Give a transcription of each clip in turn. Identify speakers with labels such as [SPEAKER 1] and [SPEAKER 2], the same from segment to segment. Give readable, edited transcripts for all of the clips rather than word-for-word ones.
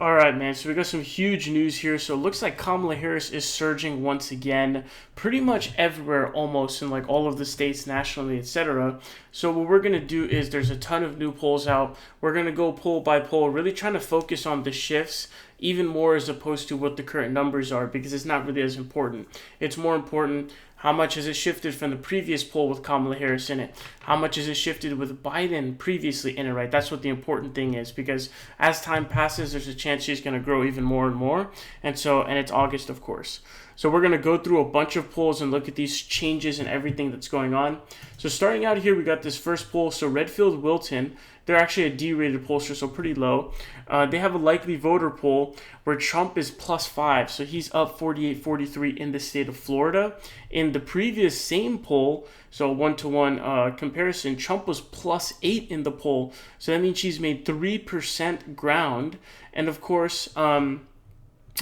[SPEAKER 1] All right, man. So we got some huge news here. So it looks like Kamala Harris is surging once again, pretty much everywhere, almost in like all of the states, nationally, etc. So what we're gonna do is there's a ton of new polls out. We're gonna go poll by poll, really trying to focus on the shifts even more as opposed to what the current numbers are because it's not really as important. It's more important how much has it shifted from the previous poll with Kamala Harris in it? How much has it shifted with Biden previously in it, right? That's what the important thing is because as time passes, there's a chance she's going to grow even more and more. And it's August, of course. So we're going to go through a bunch of polls and look at these changes and everything that's going on. So starting out here, we got this first poll. So Redfield Wilton, they're actually a D-rated pollster, so pretty low. They have a likely voter poll where Trump is +5, so he's up 48-43 in the state of Florida. In the previous same poll, so one-to-one comparison, Trump was +8 in the poll, so that means she's made 3% ground. And of course,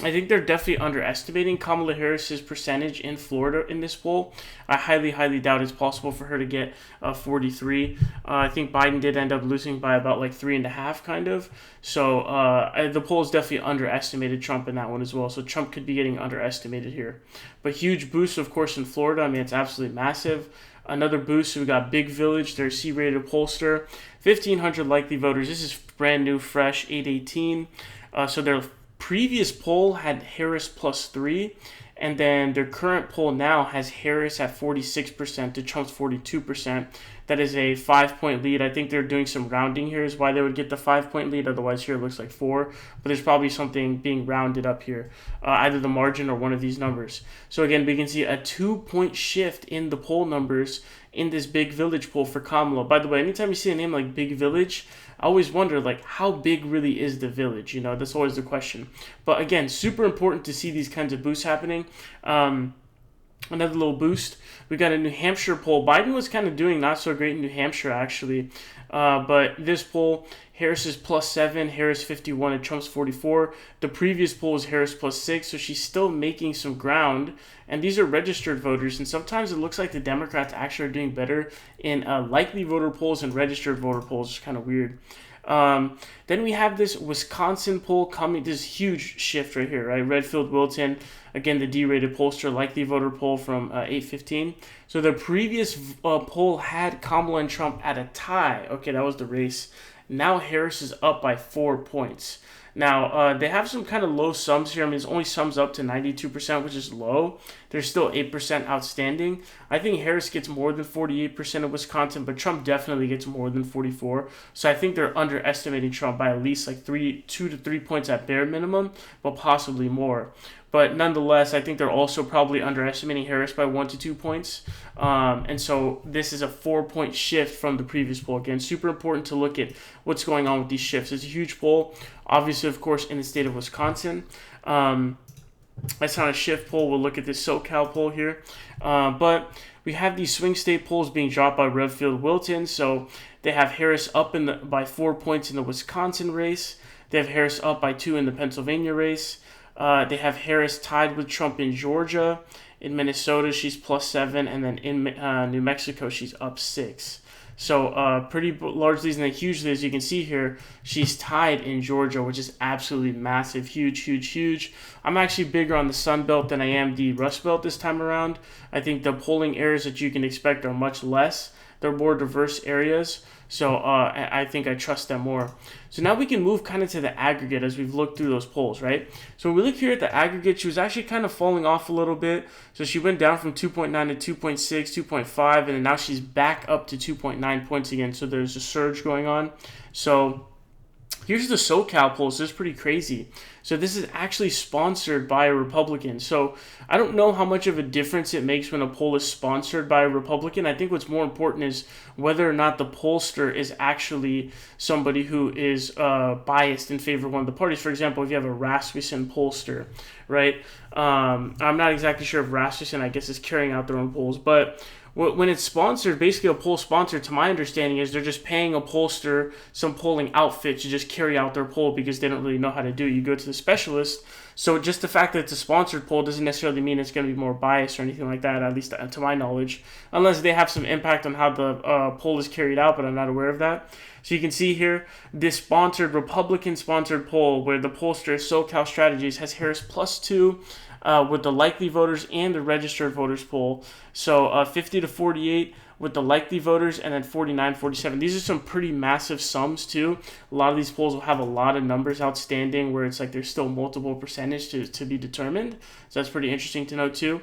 [SPEAKER 1] I think they're definitely underestimating Kamala Harris's percentage in Florida in this poll. I highly doubt it's possible for her to get 43. I think Biden did end up losing by about like 3.5, kind of. So the poll is definitely underestimated Trump in that one as well. So Trump could be getting underestimated here. But huge boost, of course, in Florida. I mean, it's absolutely massive. Another boost, so we got Big Village, their C-rated pollster. 1,500 likely voters. This is brand new, fresh, 818. So their previous poll had Harris +3, and then their current poll now has Harris at 46% to Trump's 42%. That is a 5-point lead. I think they're doing some rounding here is why they would get the 5-point lead. Otherwise, here it looks like 4. But there's probably something being rounded up here, either the margin or one of these numbers. So again, we can see a 2-point shift in the poll numbers in this Big Village poll for Kamala. By the way, anytime you see a name like Big Village, I always wonder, like, how big really is the village? You know, that's always the question. But again, super important to see these kinds of boosts happening. Another little boost. We got a New Hampshire poll. Biden was kind of doing not so great in New Hampshire, actually. But this poll, Harris is +7, Harris 51, and Trump's 44. The previous poll was Harris +6, so she's still making some ground. And these are registered voters, and sometimes it looks like the Democrats actually are doing better in likely voter polls and registered voter polls. It's kind of weird. Then we have this Wisconsin poll coming, this huge shift right here, right? Redfield Wilton, again, the D-rated pollster, likely voter poll from 815. So the previous poll had Kamala and Trump at a tie. Okay, that was the race. Now Harris is up by 4 points. Now, they have some kind of low sums here. I mean, it only sums up to 92%, which is low. There's still 8% outstanding. I think Harris gets more than 48% of Wisconsin, but Trump definitely gets more than 44. So I think they're underestimating Trump by at least like 2 to 3 points at bare minimum, but possibly more. But nonetheless, I think they're also probably underestimating Harris by 1 to 2 points. And so this is a 4-point shift from the previous poll. Again, super important to look at what's going on with these shifts. It's a huge poll, obviously, of course, in the state of Wisconsin. That's not a shift poll. We'll look at this SoCal poll here. But we have these swing state polls being dropped by Redfield Wilton. So they have Harris up by 4 points in the Wisconsin race. They have Harris up by 2 in the Pennsylvania race. They have Harris tied with Trump in Georgia. In Minnesota, she's +7. And then in New Mexico, she's up 6. So pretty large leads, and then hugely, as you can see here, she's tied in Georgia, which is absolutely massive. Huge. I'm actually bigger on the Sun Belt than I am the Rust Belt this time around. I think the polling areas that you can expect are much less. They're more diverse areas. So I think I trust them more. So now we can move kind of to the aggregate as we've looked through those polls, right? So when we look here at the aggregate, she was actually kind of falling off a little bit. So she went down from 2.9 to 2.6, 2.5, and then now she's back up to 2.9 points again. So there's a surge going on. So here's the SoCal polls. This is pretty crazy. So this is actually sponsored by a Republican. So I don't know how much of a difference it makes when a poll is sponsored by a Republican. I think what's more important is whether or not the pollster is actually somebody who is biased in favor of one of the parties. For example, if you have a Rasmussen pollster, right? I'm not exactly sure if Rasmussen, I guess, is carrying out their own polls, but when it's sponsored, basically a poll sponsor, to my understanding, is they're just paying a pollster some polling outfit to just carry out their poll because they don't really know how to do it. You go to the specialist So just the fact that it's a sponsored poll doesn't necessarily mean it's going to be more biased or anything like that, at least to my knowledge, unless they have some impact on how the poll is carried out, but I'm not aware of that. So you can see here, this sponsored, Republican-sponsored poll where the pollster SoCal Strategies has Harris +2 with the likely voters and the registered voters poll. So 50 to 48 with the likely voters, and then 49-47. These are some pretty massive sums too. A lot of these polls will have a lot of numbers outstanding where it's like there's still multiple percentage to be determined. So that's pretty interesting to note too.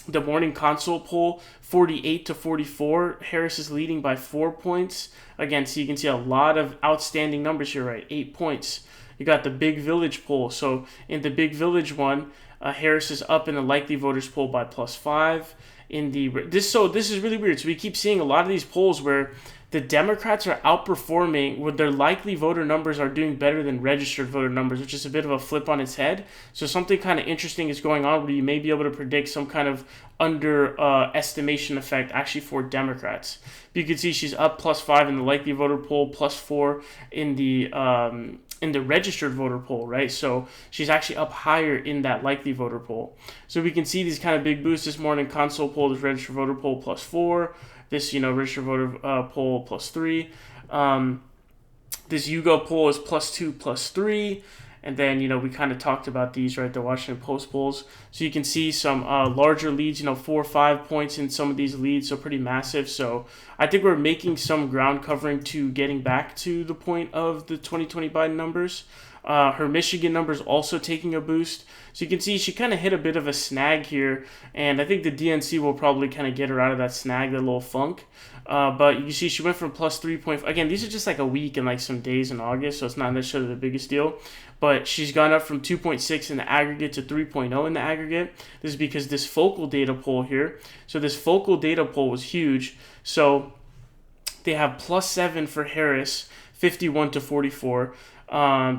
[SPEAKER 1] The morning consult poll, 48 to 44. Harris is leading by 4 points. Again, so you can see a lot of outstanding numbers here, right? 8 points. You got the Big Village poll. So in the Big Village one, Harris is up in the likely voters poll by +5. This is really weird. So we keep seeing a lot of these polls where the Democrats are outperforming, with their likely voter numbers are doing better than registered voter numbers, which is a bit of a flip on its head. So something kind of interesting is going on where you may be able to predict some kind of estimation effect actually for Democrats. But you can see she's up +5 in the likely voter poll, +4 in the registered voter poll, right? So she's actually up higher in that likely voter poll. So we can see these kind of big boosts this morning. Console poll, this registered voter poll +4. This, registered voter poll +3. This YouGov poll is +2, +3. And then, we kind of talked about these, right? The Washington Post polls. So you can see some larger leads, 4 or 5 points in some of these leads. So pretty massive. So I think we're making some ground covering to getting back to the point of the 2020 Biden numbers. Her Michigan numbers also taking a boost. So you can see she kind of hit a bit of a snag here. And I think the DNC will probably kind of get her out of that snag, that little funk. But you can see she went from +3.5. Again, these are just like a week and like some days in August, so it's not necessarily the biggest deal. But she's gone up from 2.6 in the aggregate to 3.0 in the aggregate. This is because this focal data poll here. So this focal data poll was huge. So they have +7 for Harris, 51 to 44.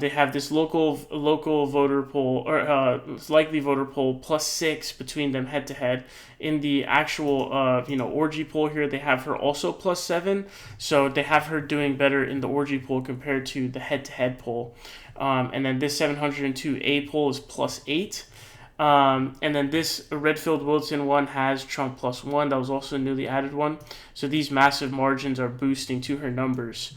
[SPEAKER 1] They have this local voter poll, or likely voter poll, +6 between them head to head. In the actual orgy poll here, they have her also +7, so they have her doing better in the orgy poll compared to the head to head poll. And then this 702A poll is +8. And then this Redfield-Wilson one has Trump +1. That was also a newly added one. So these massive margins are boosting to her numbers.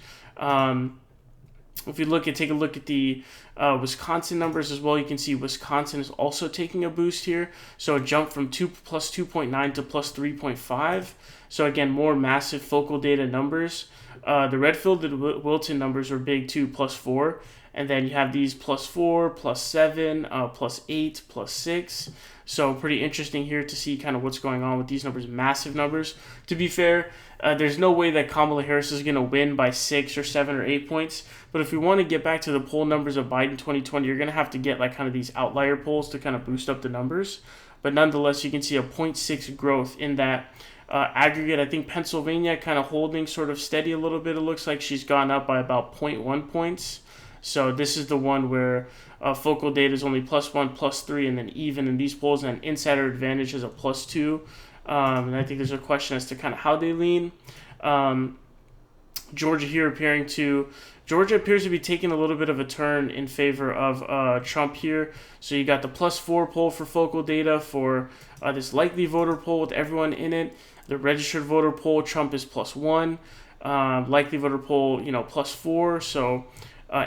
[SPEAKER 1] If you take a look at the Wisconsin numbers as well, you can see Wisconsin is also taking a boost here. So a jump from +2.9 to +3.5. So again, more massive focal data numbers. The Redfield and Wilton numbers are big too, +4. And then you have these +4, +7, +8, +6. So pretty interesting here to see kind of what's going on with these numbers, massive numbers. To be fair, there's no way that Kamala Harris is going to win by 6 or 7 or 8 points. But if we want to get back to the poll numbers of Biden 2020, you're going to have to get like kind of these outlier polls to kind of boost up the numbers. But nonetheless, you can see a 0.6 growth in that aggregate. I think Pennsylvania kind of holding sort of steady a little bit. It looks like she's gone up by about 0.1 points. So this is the one where focal data is only +1, +3, and then even in these polls, and insider advantage is a +2. And I think there's a question as to kind of how they lean. Georgia appears to be taking a little bit of a turn in favor of Trump here. So you got the +4 poll for focal data for this likely voter poll with everyone in it. The registered voter poll, Trump is +1. Likely voter poll, +4. So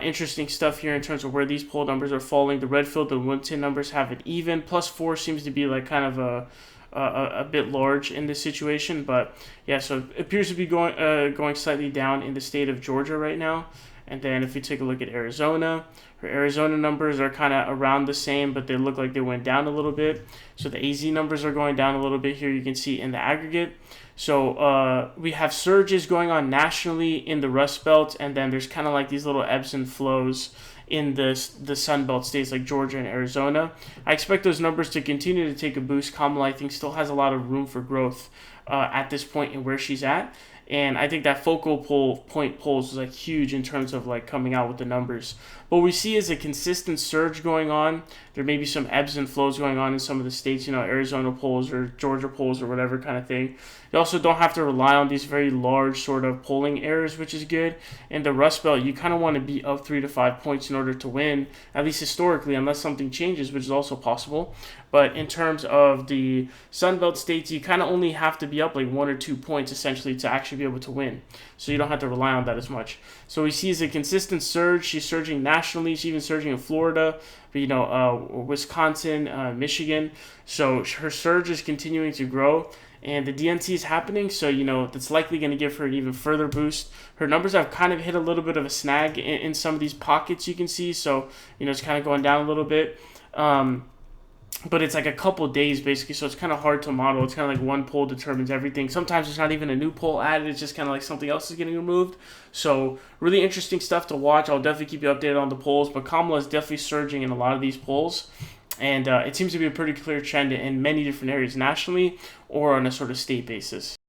[SPEAKER 1] interesting stuff here in terms of where these poll numbers are falling. The Redfield and Wilton numbers have it even. +4 seems to be like kind of a bit large in this situation, but yeah, so it appears to be going slightly down in the state of Georgia right now. And then if you take a look at Arizona, her Arizona numbers are kind of around the same, but they look like they went down a little bit. So the AZ numbers are going down a little bit here, you can see in the aggregate. So we have surges going on nationally in the Rust Belt, and then there's kind of like these little ebbs and flows in the Sun Belt states like Georgia and Arizona. I expect those numbers to continue to take a boost. Kamala, I think, still has a lot of room for growth at this point in where she's at. And I think that focal point polls is like huge in terms of like coming out with the numbers. what we see is a consistent surge going on. There may be some ebbs and flows going on in some of the states, Arizona polls or Georgia polls or whatever kind of thing. You also don't have to rely on these very large sort of polling errors, which is good. In the Rust Belt, you kind of want to be up 3 to 5 points in order to win, at least historically, unless something changes, which is also possible. But in terms of the Sun Belt states, you kind of only have to be up like 1 or 2 points essentially to actually be able to win. So you don't have to rely on that as much. So we see is a consistent surge. She's surging nationally. She's even surging in Florida, Wisconsin, Michigan. So her surge is continuing to grow. And the DNC is happening, so that's likely going to give her an even further boost. Her numbers have kind of hit a little bit of a snag in some of these pockets you can see, so it's kind of going down a little bit. But it's like a couple days basically, so it's kind of hard to model. It's kind of like one poll determines everything. Sometimes it's not even a new poll added, it's just kind of like something else is getting removed. So really interesting stuff to watch. I'll definitely keep you updated on the polls, but Kamala is definitely surging in a lot of these polls. And it seems to be a pretty clear trend in many different areas nationally or on a sort of state basis.